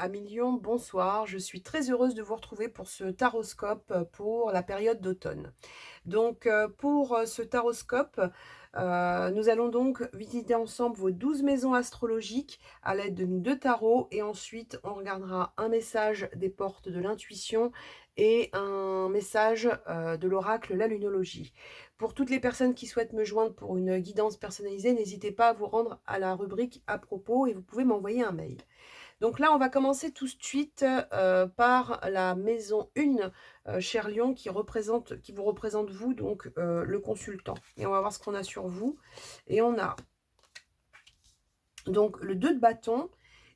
Amis Lion, bonsoir. Je suis très heureuse de vous retrouver pour ce taroscope pour la période d'automne. Donc, pour ce taroscope, nous allons donc visiter ensemble vos 12 maisons astrologiques à l'aide de nos deux tarots et ensuite on regardera un message des portes de l'intuition et un message de l'oracle, la lunologie. Pour toutes les personnes qui souhaitent me joindre pour une guidance personnalisée, n'hésitez pas à vous rendre à la rubrique à propos et vous pouvez m'envoyer un mail. Donc là, on va commencer tout de suite par la maison 1, cher Lion, qui vous représente vous, donc le consultant. Et on va voir ce qu'on a sur vous. Et on a donc le 2 de bâton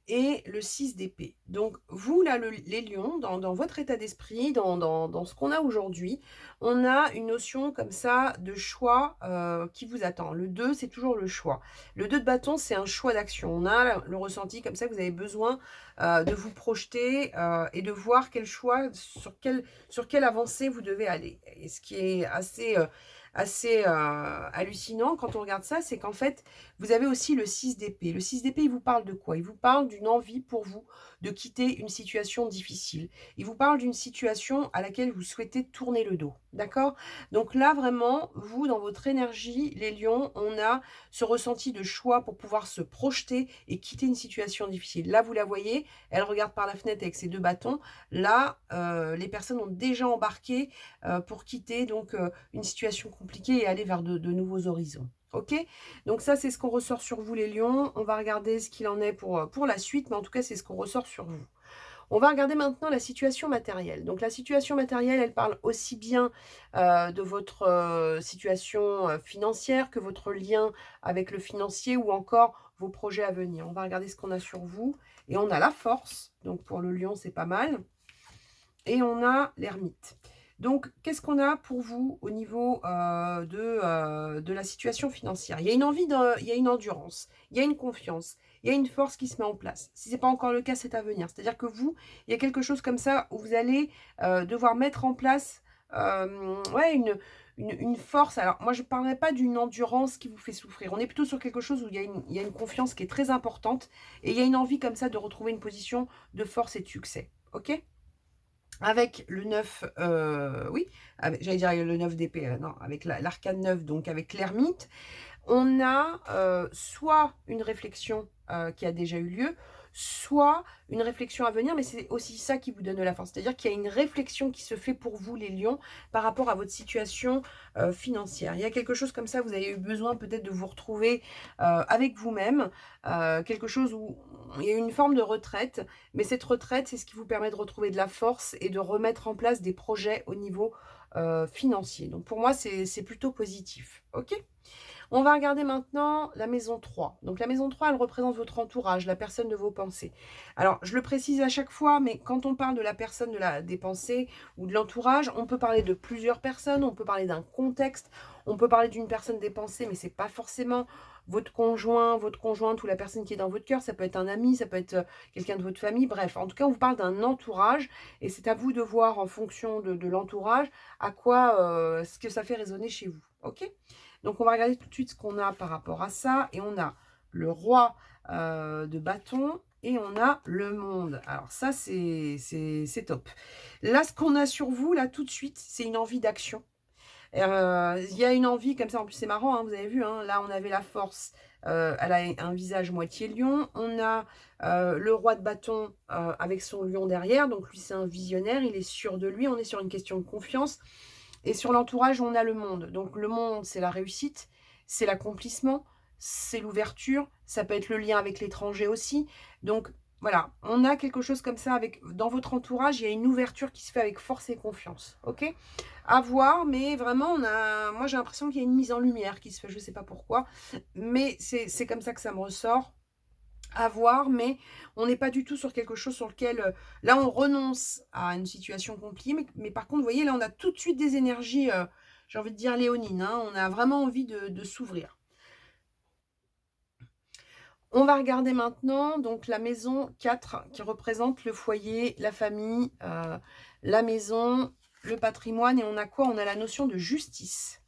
et le 6 d'épée. Donc vous, là, les lions, dans votre état d'esprit, dans ce qu'on a aujourd'hui, on a une notion comme ça de choix qui vous attend. Le 2, c'est toujours le choix. Le 2 de bâton, c'est un choix d'action. On a le ressenti comme ça que vous avez besoin de vous projeter et de voir quel choix, sur quelle avancée vous devez aller. Et ce qui est assez hallucinant quand on regarde ça, c'est qu'en fait, vous avez aussi le 6 d'épée. Le 6 d'épée, il vous parle de quoi? Il vous parle d'une envie pour vous de quitter une situation difficile. Il vous parle d'une situation à laquelle vous souhaitez tourner le dos. D'accord? Donc là, vraiment, vous, dans votre énergie, les lions, on a ce ressenti de choix pour pouvoir se projeter et quitter une situation difficile. Là, vous la voyez, elle regarde par la fenêtre avec ses deux bâtons. Là, les personnes ont déjà embarqué pour quitter donc une situation compliquée et aller vers de nouveaux horizons. Ok? Donc ça, c'est ce qu'on ressort sur vous, les lions. On va regarder ce qu'il en est pour la suite, mais en tout cas, c'est ce qu'on ressort sur vous. On va regarder maintenant la situation matérielle. Donc la situation matérielle, elle parle aussi bien de votre situation financière que votre lien avec le financier ou encore vos projets à venir. On va regarder ce qu'on a sur vous. Et on a la force. Donc pour le lion, c'est pas mal. Et on a l'ermite. Donc, qu'est-ce qu'on a pour vous au niveau de la situation financière? Il y a une envie, il y a une endurance, il y a une confiance, il y a une force qui se met en place. Si ce n'est pas encore le cas, c'est à venir. C'est-à-dire que vous, il y a quelque chose comme ça où vous allez devoir mettre en place ouais, une force. Alors, moi, je ne parlerai pas d'une endurance qui vous fait souffrir. On est plutôt sur quelque chose où il y a une confiance qui est très importante et il y a une envie comme ça de retrouver une position de force et de succès. OK? Avec le 9, oui, j'allais dire le 9 d'épée, non, avec l'arcane 9, donc avec l'ermite, on a soit une réflexion qui a déjà eu lieu, soit une réflexion à venir, mais c'est aussi ça qui vous donne de la force. C'est-à-dire qu'il y a une réflexion qui se fait pour vous, les lions, par rapport à votre situation financière. Il y a quelque chose comme ça, vous avez eu besoin peut-être de vous retrouver avec vous-même, quelque chose où il y a une forme de retraite, mais cette retraite, c'est ce qui vous permet de retrouver de la force et de remettre en place des projets au niveau financier. Donc pour moi, c'est plutôt positif. Ok? On va regarder maintenant la maison 3. Donc la maison 3, elle représente votre entourage, la personne de vos pensées. Alors, je le précise à chaque fois, mais quand on parle de la personne des pensées ou de l'entourage, on peut parler de plusieurs personnes, on peut parler d'un contexte, on peut parler d'une personne des pensées, mais c'est pas forcément votre conjoint, votre conjointe ou la personne qui est dans votre cœur. Ça peut être un ami, ça peut être quelqu'un de votre famille. Bref, en tout cas, on vous parle d'un entourage et c'est à vous de voir en fonction de l'entourage à quoi, ce que ça fait résonner chez vous. Ok? Donc, on va regarder tout de suite ce qu'on a par rapport à ça. Et on a le roi de bâton et on a le monde. Alors ça, c'est top. Là, ce qu'on a sur vous, là, tout de suite, c'est une envie d'action. Il y a une envie comme ça. En plus, c'est marrant, hein, vous avez vu, hein, là, on avait la force. Elle a un visage moitié lion. On a le roi de bâton avec son lion derrière. Donc, lui, c'est un visionnaire. Il est sûr de lui. On est sur une question de confiance. Et sur l'entourage, on a le monde. Donc le monde, c'est la réussite, c'est l'accomplissement, c'est l'ouverture. Ça peut être le lien avec l'étranger aussi. Donc voilà, on a quelque chose comme ça avec dans votre entourage, il y a une ouverture qui se fait avec force et confiance. Ok? À voir, mais vraiment, moi j'ai l'impression qu'il y a une mise en lumière qui se fait, je ne sais pas pourquoi, mais c'est comme ça que ça me ressort à voir, mais on n'est pas du tout sur quelque chose sur lequel, là, on renonce à une situation compliquée, mais par contre, vous voyez, là, on a tout de suite des énergies, j'ai envie de dire léonines, hein, on a vraiment envie de s'ouvrir. On va regarder maintenant donc la maison 4 qui représente le foyer, la famille, la maison, le patrimoine et on a quoi? On a la notion de justice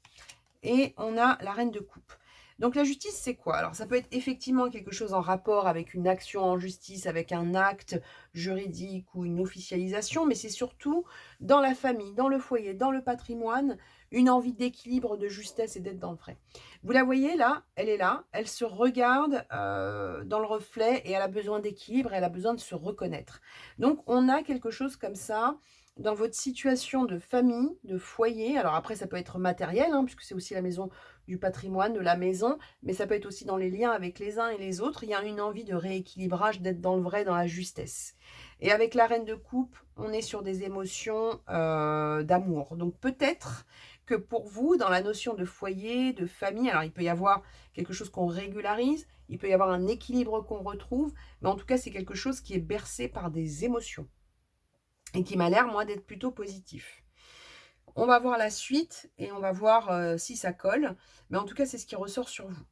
et on a la reine de coupe. Donc la justice, c'est quoi? Alors ça peut être effectivement quelque chose en rapport avec une action en justice, avec un acte juridique ou une officialisation, mais c'est surtout dans la famille, dans le foyer, dans le patrimoine, une envie d'équilibre, de justesse et d'être dans le vrai. Vous la voyez là, elle se regarde, dans le reflet et elle a besoin d'équilibre, elle a besoin de se reconnaître. Donc on a quelque chose comme ça dans votre situation de famille, de foyer. Alors après ça peut être matériel, hein, puisque c'est aussi la maison du patrimoine, de la maison, mais ça peut être aussi dans les liens avec les uns et les autres. Il y a une envie de rééquilibrage, d'être dans le vrai, dans la justesse. Et avec la reine de coupe, on est sur des émotions d'amour. Donc peut-être que pour vous, dans la notion de foyer, de famille, alors il peut y avoir quelque chose qu'on régularise, il peut y avoir un équilibre qu'on retrouve, mais en tout cas, c'est quelque chose qui est bercé par des émotions et qui m'a l'air, moi, d'être plutôt positif. On va voir la suite et on va voir si ça colle. Mais en tout cas, c'est ce qui ressort sur vous.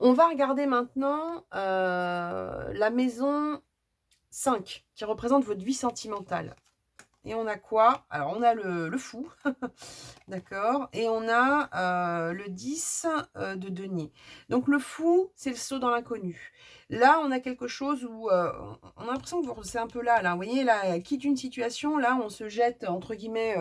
On va regarder maintenant la maison 5 qui représente votre vie sentimentale. Et on a quoi? Alors, on a le fou, d'accord? Et on a le 10 de denier. Donc, le fou, c'est le saut dans l'inconnu. Là, on a quelque chose où on a l'impression que c'est un peu là. Vous voyez, là, quitte une situation, là, on se jette, entre guillemets,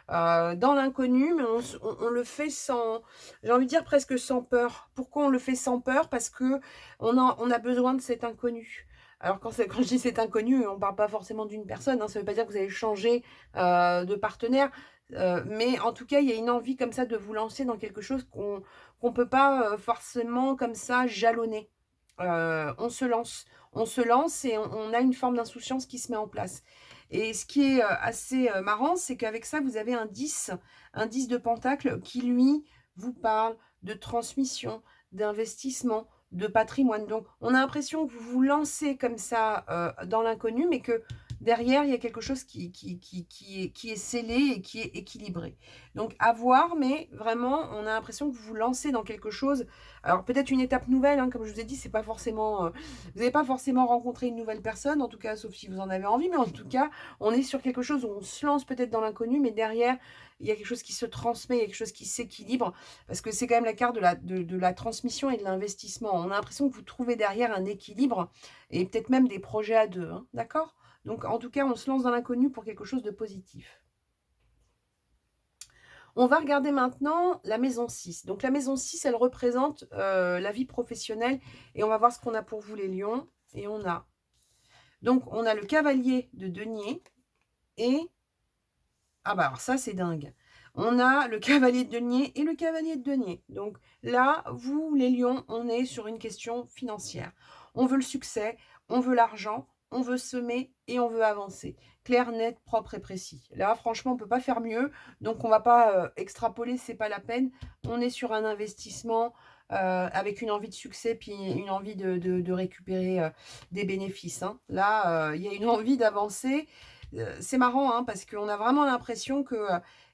dans l'inconnu, mais on le fait sans, j'ai envie de dire presque sans peur. Pourquoi on le fait sans peur? Parce que on a besoin de cet inconnu. Alors quand je dis cet inconnu, on ne parle pas forcément d'une personne, hein, ça ne veut pas dire que vous allez changer de partenaire, mais en tout cas, il y a une envie comme ça de vous lancer dans quelque chose qu'on peut pas forcément comme ça jalonner. On se lance et on a une forme d'insouciance qui se met en place. Et ce qui est assez marrant, c'est qu'avec ça, vous avez un 10 de pentacle qui, lui, vous parle de transmission, d'investissement, de patrimoine. Donc, on a l'impression que vous vous lancez comme ça dans l'inconnu, mais que derrière, il y a quelque chose qui est scellé et qui est équilibré. Donc, à voir, mais vraiment, on a l'impression que vous vous lancez dans quelque chose. Alors, peut-être une étape nouvelle, hein, comme je vous ai dit, c'est pas forcément, vous n'avez pas forcément rencontré une nouvelle personne, en tout cas, sauf si vous en avez envie, mais en tout cas, on est sur quelque chose où on se lance peut-être dans l'inconnu, mais derrière, il y a quelque chose qui se transmet, il y a quelque chose qui s'équilibre, parce que c'est quand même la carte de la transmission et de l'investissement. On a l'impression que vous trouvez derrière un équilibre et peut-être même des projets à deux, hein, d'accord? Donc, en tout cas, on se lance dans l'inconnu pour quelque chose de positif. On va regarder maintenant la maison 6. Donc, la maison 6, elle représente la vie professionnelle. Et on va voir ce qu'on a pour vous, les lions. Et donc, on a le cavalier de denier. Et, ah bah alors ça, c'est dingue. On a le cavalier de denier et le cavalier de denier. Donc là, vous, les lions, on est sur une question financière. On veut le succès, on veut l'argent, on veut semer et on veut avancer. Clair, net, propre et précis. Là, franchement, on ne peut pas faire mieux. Donc, on ne va pas extrapoler, c'est pas la peine. On est sur un investissement avec une envie de succès, puis une envie de récupérer des bénéfices, hein. Là, il y a une envie d'avancer. C'est marrant, hein, parce qu'on a vraiment l'impression que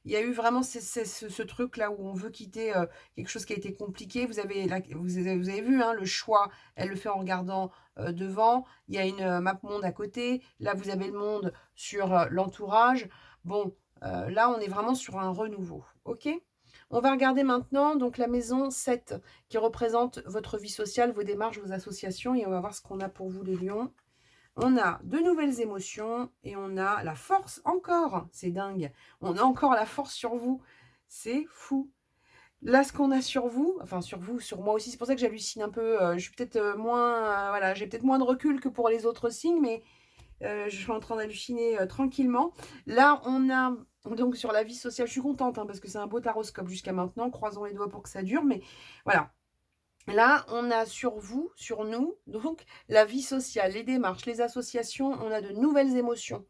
il y a eu vraiment ce truc-là où on veut quitter quelque chose qui a été compliqué. Vous avez vu, hein, le choix, elle le fait en regardant devant. Il y a une map monde à côté. Là, vous avez le monde sur l'entourage. Bon, là, on est vraiment sur un renouveau. OK? On va regarder maintenant donc la maison 7 qui représente votre vie sociale, vos démarches, vos associations. Et on va voir ce qu'on a pour vous, les lions. On a de nouvelles émotions et on a la force encore. C'est dingue. On a encore la force sur vous. C'est fou. Là, ce qu'on a sur vous, enfin sur vous, sur moi aussi, c'est pour ça que j'hallucine un peu. Je suis peut-être moins, voilà, j'ai peut-être moins de recul que pour les autres signes, mais je suis en train d'halluciner tranquillement. Là, on a donc sur la vie sociale, je suis contente hein, parce que c'est un beau taroscope jusqu'à maintenant. Croisons les doigts pour que ça dure, mais voilà. Là, on a sur vous, sur nous, donc la vie sociale, les démarches, les associations, on a de nouvelles émotions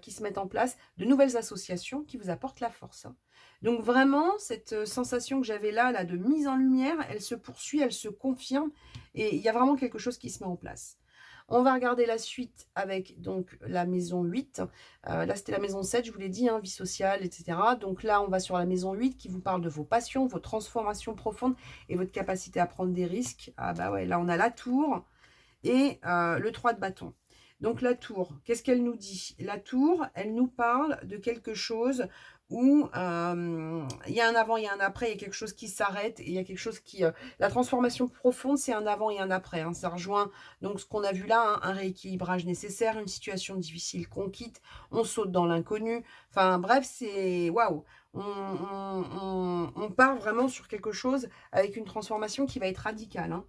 qui se mettent en place, de nouvelles associations qui vous apportent la force, hein. Donc vraiment, cette sensation que j'avais là de mise en lumière, elle se poursuit, elle se confirme et il y a vraiment quelque chose qui se met en place. On va regarder la suite avec donc la maison 8. Là, c'était la maison 7, je vous l'ai dit, hein, vie sociale, etc. Donc là, on va sur la maison 8 qui vous parle de vos passions, vos transformations profondes et votre capacité à prendre des risques. Ah bah ouais, là, on a la tour et le 3 de bâton. Donc la tour, qu'est-ce qu'elle nous dit? La tour, elle nous parle de quelque chose où, il y a un avant, il y a un après, il y a quelque chose qui s'arrête et il y a quelque chose qui, la transformation profonde, c'est un avant et un après, hein. Ça rejoint donc ce qu'on a vu là, hein, un rééquilibrage nécessaire, une situation difficile qu'on quitte, on saute dans l'inconnu. Enfin bref, c'est waouh! On part vraiment sur quelque chose avec une transformation qui va être radicale, hein.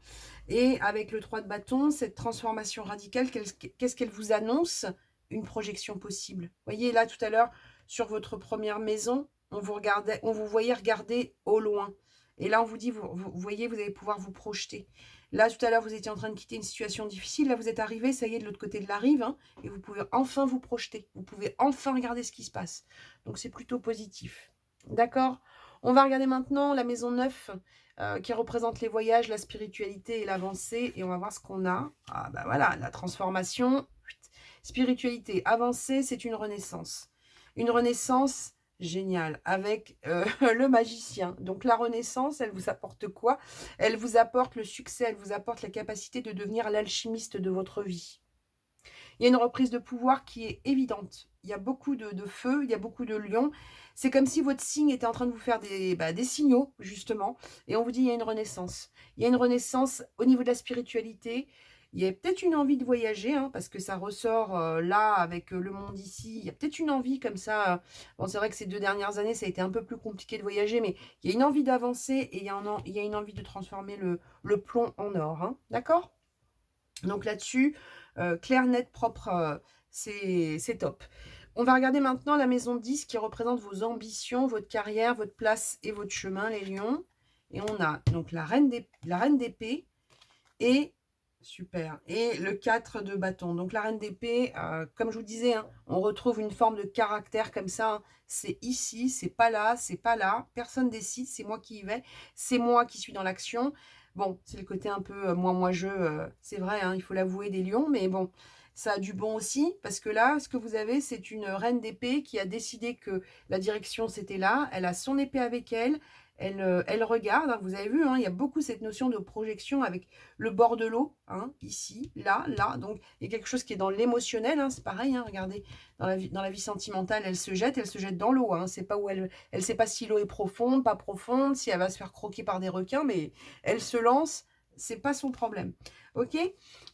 Et avec le 3 de bâton, cette transformation radicale, qu'est-ce qu'elle vous annonce? Une projection possible. Vous voyez là tout à l'heure, sur votre première maison, on vous voyait regarder au loin. Et là, on vous dit, vous voyez, vous allez pouvoir vous projeter. Là, tout à l'heure, vous étiez en train de quitter une situation difficile. Là, vous êtes arrivé, ça y est, de l'autre côté de la rive, hein, et vous pouvez enfin vous projeter. Vous pouvez enfin regarder ce qui se passe. Donc, c'est plutôt positif. D'accord? On va regarder maintenant la maison 9, qui représente les voyages, la spiritualité et l'avancée. Et on va voir ce qu'on a. Ah, bah voilà, la transformation. Spiritualité, avancée, c'est une renaissance. Une renaissance géniale avec le magicien. Donc la renaissance, elle vous apporte quoi? Elle vous apporte le succès, elle vous apporte la capacité de devenir l'alchimiste de votre vie. Il y a une reprise de pouvoir qui est évidente. Il y a beaucoup de feu, il y a beaucoup de lions. C'est comme si votre signe était en train de vous faire des signaux, justement. Et on vous dit, il y a une renaissance. Il y a une renaissance au niveau de la spiritualité. Il y a peut-être une envie de voyager, hein, parce que ça ressort là avec le monde ici. Il y a peut-être une envie comme ça. Bon, c'est vrai que ces 2 dernières années, ça a été un peu plus compliqué de voyager, mais il y a une envie d'avancer et il y a une envie de transformer le plomb en or. Hein, d'accord? Donc là-dessus, clair, net, propre, c'est top. On va regarder maintenant la maison 10 qui représente vos ambitions, votre carrière, votre place et votre chemin, les lions. Et on a donc la reine d'épée et super, et le 4 de bâton. Donc la reine d'épée, comme je vous disais, hein, on retrouve une forme de caractère comme ça, hein. C'est ici, c'est pas là, c'est pas là. Personne décide, c'est moi qui y vais, c'est moi qui suis dans l'action. Bon, c'est le côté un peu moi-je, c'est vrai, hein, il faut l'avouer, des lions, mais bon, ça a du bon aussi, parce que là, ce que vous avez, c'est une reine d'épée qui a décidé que la direction, c'était là. Elle a son épée avec elle. Elle regarde, hein, vous avez vu, hein, il y a beaucoup cette notion de projection avec le bord de l'eau, hein, ici, là, là. Donc, il y a quelque chose qui est dans l'émotionnel, hein, c'est pareil, hein, regardez, dans la vie sentimentale, elle se jette dans l'eau. Hein, c'est pas où elle sait pas si l'eau est profonde, pas profonde, si elle va se faire croquer par des requins, mais elle se lance, c'est pas son problème. Ok?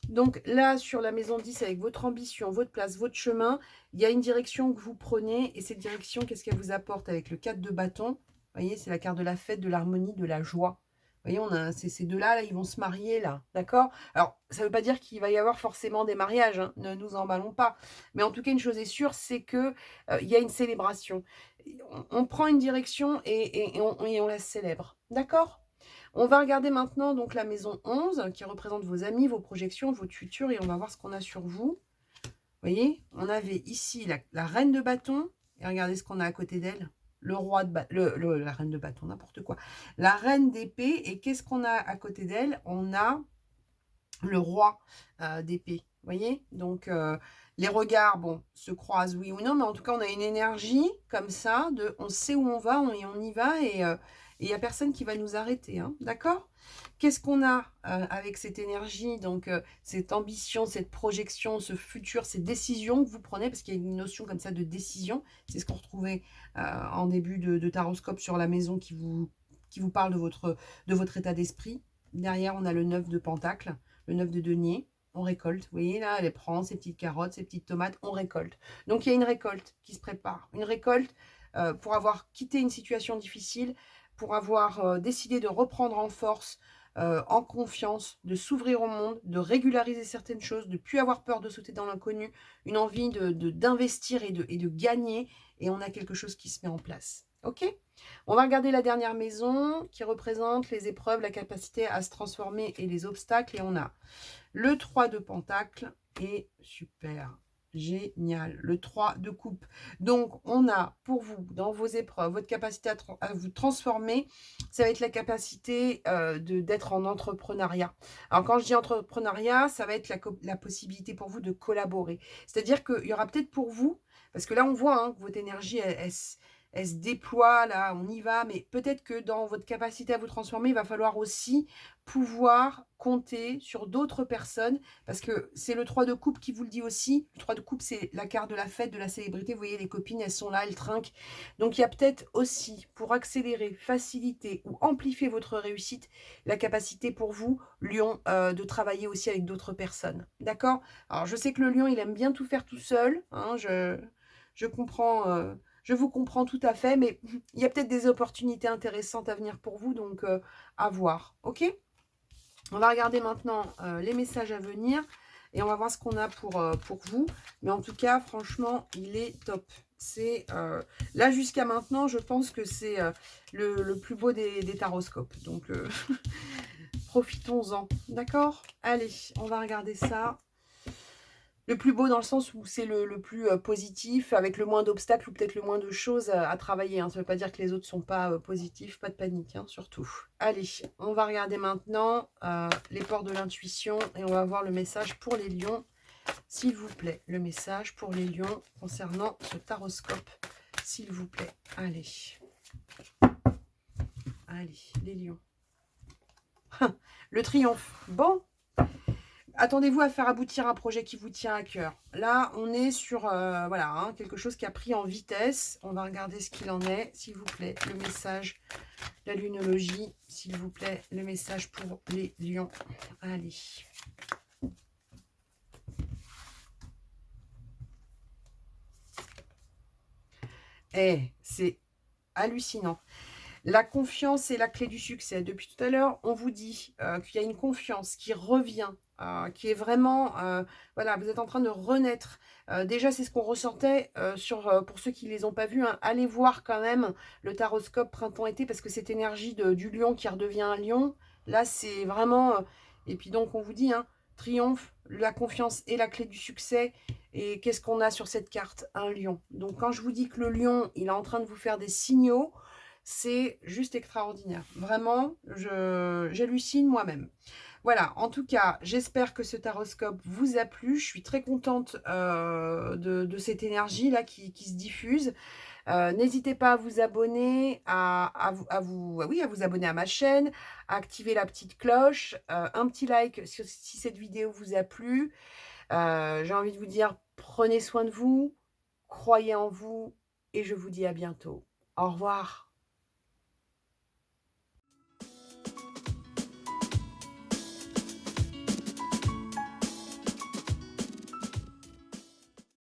Donc là, sur la maison 10, avec votre ambition, votre place, votre chemin, il y a une direction que vous prenez, et cette direction, qu'est-ce qu'elle vous apporte avec le 4 de bâton? Vous voyez, c'est la carte de la fête, de l'harmonie, de la joie. Vous voyez, on a ces deux-là, là, ils vont se marier, là, d'accord? Alors, ça ne veut pas dire qu'il va y avoir forcément des mariages, hein, ne nous emballons pas. Mais en tout cas, une chose est sûre, c'est que il y a une célébration. On prend une direction et on la célèbre, d'accord? On va regarder maintenant donc la maison 11, qui représente vos amis, vos projections, votre futur, et on va voir ce qu'on a sur vous. Vous voyez, on avait ici la reine de bâton, et regardez ce qu'on a à côté d'elle. Le roi de la reine de bâton, n'importe quoi. La reine d'épée, et qu'est-ce qu'on a à côté d'elle? On a le roi d'épée. Vous voyez? Donc, les regards, bon, se croisent, oui ou non, mais en tout cas, on a une énergie comme ça, on sait où on va, et on y va, et il n'y a personne qui va nous arrêter, hein, d'accord? Qu'est-ce qu'on a avec cette énergie, donc cette ambition, cette projection, ce futur, ces décisions que vous prenez, parce qu'il y a une notion comme ça de décision, c'est ce qu'on retrouvait en début de taroscope sur la maison qui vous parle de votre état d'esprit. Derrière, on a le 9 de pentacle, le 9 de denier. On récolte, vous voyez là, elle prend ses petites carottes, ses petites tomates, on récolte. Donc il y a une récolte qui se prépare, une récolte pour avoir quitté une situation difficile, pour avoir décidé de reprendre en force, en confiance, de s'ouvrir au monde, de régulariser certaines choses, de ne plus avoir peur de sauter dans l'inconnu, une envie d'investir et de gagner, et on a quelque chose qui se met en place. Ok? On va regarder la dernière maison qui représente les épreuves, la capacité à se transformer et les obstacles, et on a le 3 de pentacle et super, génial, le 3 de coupe. Donc, on a pour vous, dans vos épreuves, votre capacité à vous transformer, ça va être la capacité d'être en entrepreneuriat. Alors, quand je dis entrepreneuriat, ça va être la possibilité pour vous de collaborer. C'est-à-dire qu'il y aura peut-être pour vous, parce que là, on voit hein, que votre énergie, elle se déploie, là, on y va, mais peut-être que dans votre capacité à vous transformer, il va falloir aussi pouvoir compter sur d'autres personnes, parce que c'est le 3 de coupe qui vous le dit aussi. Le 3 de coupe, c'est la carte de la fête, de la célébrité. Vous voyez, les copines, elles sont là, elles trinquent. Donc, il y a peut-être aussi, pour accélérer, faciliter ou amplifier votre réussite, la capacité pour vous, lion, de travailler aussi avec d'autres personnes. D'accord? Alors, je sais que le lion, il aime bien tout faire tout seul, hein, je comprends, je vous comprends tout à fait, mais il y a peut-être des opportunités intéressantes à venir pour vous, donc à voir. OK? On va regarder maintenant les messages à venir et on va voir ce qu'on a pour vous. Mais en tout cas, franchement, il est top. C'est là, jusqu'à maintenant, je pense que c'est le plus beau des taroscopes. Donc, profitons-en. D'accord? Allez, on va regarder ça. Le plus beau dans le sens où c'est le plus positif, avec le moins d'obstacles ou peut-être le moins de choses à travailler, hein. Ça ne veut pas dire que les autres ne sont pas positifs, pas de panique, hein, surtout. Allez, on va regarder maintenant les ports de l'intuition et on va voir le message pour les lions, s'il vous plaît. Le message pour les lions concernant ce taroscope, s'il vous plaît. Allez. Allez, les lions. Le triomphe. Bon. Attendez-vous à faire aboutir un projet qui vous tient à cœur. Là, on est sur voilà, hein, quelque chose qui a pris en vitesse. On va regarder ce qu'il en est, s'il vous plaît. Le message, la lunologie, s'il vous plaît. Le message pour les lions. Allez. Eh, c'est hallucinant. La confiance est la clé du succès. Depuis tout à l'heure, on vous dit qu'il y a une confiance qui revient, qui est vraiment, voilà, vous êtes en train de renaître. Déjà, c'est ce qu'on ressentait pour ceux qui ne les ont pas vus, hein. Allez voir quand même le taroscope printemps-été, parce que cette énergie du lion qui redevient un lion, là, c'est vraiment... et puis donc, on vous dit, hein, triomphe, la confiance est la clé du succès. Et qu'est-ce qu'on a sur cette carte? Un lion. Donc, quand je vous dis que le lion, il est en train de vous faire des signaux, c'est juste extraordinaire. Vraiment, j'hallucine moi-même. Voilà, en tout cas, j'espère que ce taroscope vous a plu. Je suis très contente de cette énergie-là qui se diffuse. N'hésitez pas à vous abonner, oui, à vous abonner à ma chaîne, à activer la petite cloche, un petit like si cette vidéo vous a plu. J'ai envie de vous dire, prenez soin de vous, croyez en vous et je vous dis à bientôt. Au revoir.